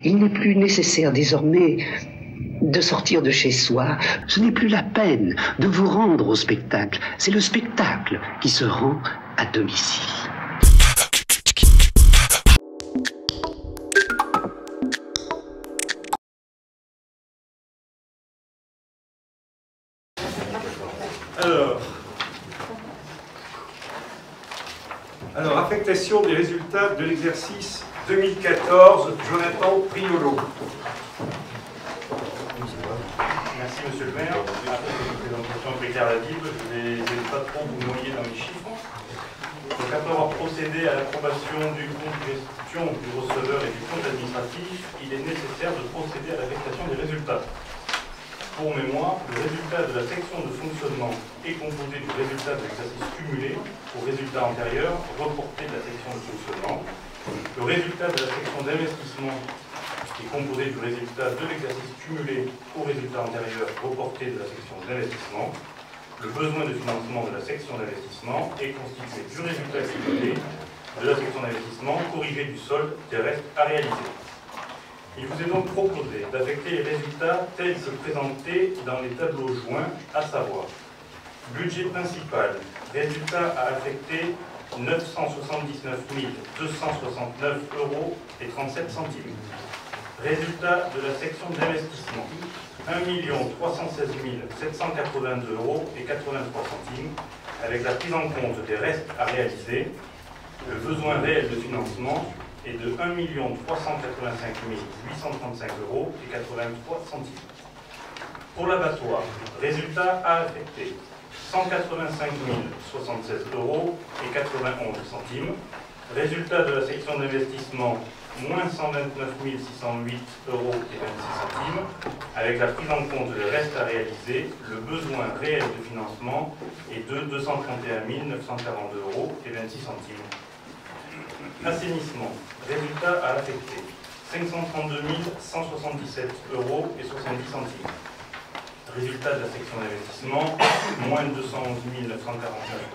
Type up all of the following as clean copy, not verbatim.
Il n'est plus nécessaire désormais de sortir de chez soi. Ce n'est plus la peine de vous rendre au spectacle. C'est le spectacle qui se rend à domicile. Alors, affectation des résultats de l'exercice 2014, Jonathan Priolo. Merci Monsieur le maire. Après cette présentation déclarative, je ne vais pas trop vous noyer dans les chiffres. Donc après avoir procédé à l'approbation du compte de gestion du receveur et du compte administratif, il est nécessaire de procéder à l'affectation des résultats. Pour mémoire, le résultat de la section de fonctionnement est composé du résultat de l'exercice cumulé au résultat antérieur reporté de la section de fonctionnement. Le résultat de la section d'investissement est composé du résultat de l'exercice cumulé au résultat antérieur reporté de la section d'investissement. Le besoin de financement de la section d'investissement est constitué du résultat cumulé de la section d'investissement corrigé du solde des restes à réaliser. Il vous est donc proposé d'affecter les résultats tels que présentés dans les tableaux joints, à savoir budget principal, résultat à affecter 979 269 € et 37 centimes. Résultat de la section d'investissement 1 316 782 € et 83 centimes, avec la prise en compte des restes à réaliser. Le besoin réel de financement est de 1 385 835 € et 83 centimes. Pour l'abattoir, résultat à affecter 185 076 € et 91 centimes. Résultat de la section d'investissement moins 129 608 € et 26 centimes. Avec la prise en compte des restes à réaliser, le besoin réel de financement est de 231 942 € et 26 centimes. Assainissement, résultat à affecter 532 177 € et 70 centimes. Résultat de la section d'investissement, moins 211 949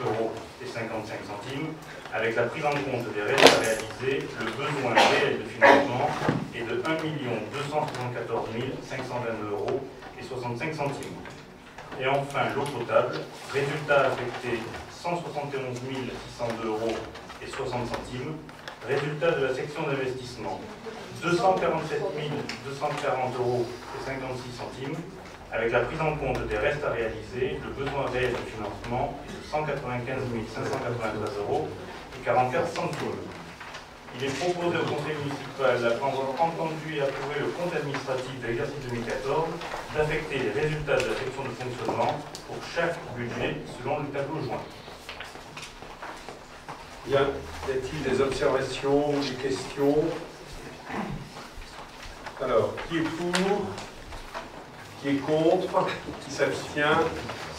€ et 55 centimes. Avec la prise en compte des restes à réaliser, le besoin réel de financement est de 1 274 522 € et 65 centimes. Et enfin, l'eau potable, résultat affecté 171 602 € et 60 centimes. Résultat de la section d'investissement 247 240 € et 56 centimes. Avec la prise en compte des restes à réaliser, le besoin réel de financement est de 195 593 € et 44 centimes. Il est proposé au Conseil municipal, après avoir entendu et approuvé le compte administratif de l'exercice 2014, d'affecter les résultats de la section de fonctionnement pour chaque budget selon le tableau joint. Bien. Y a-t-il des observations, des questions? Alors, qui est pour? Qui est contre? Qui s'abstient?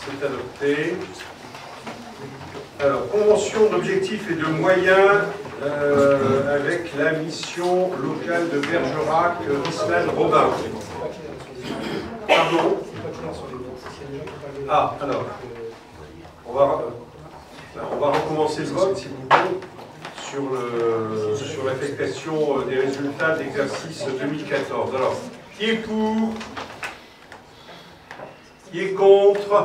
C'est adopté. Alors, convention d'objectifs et de moyens avec la mission locale de Bergerac, Island Robin. Pardon? Ah, alors, on va recommencer le vote, si vous voulez, sur l'affectation des résultats de l'exercice 2014. Alors, qui est pour? Qui est contre?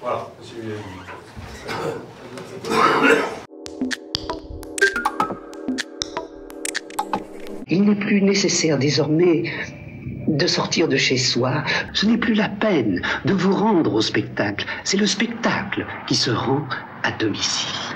Voilà, c'est unanime. Il n'est plus nécessaire désormais de sortir de chez soi. Ce n'est plus la peine de vous rendre au spectacle. C'est le spectacle qui se rend à domicile.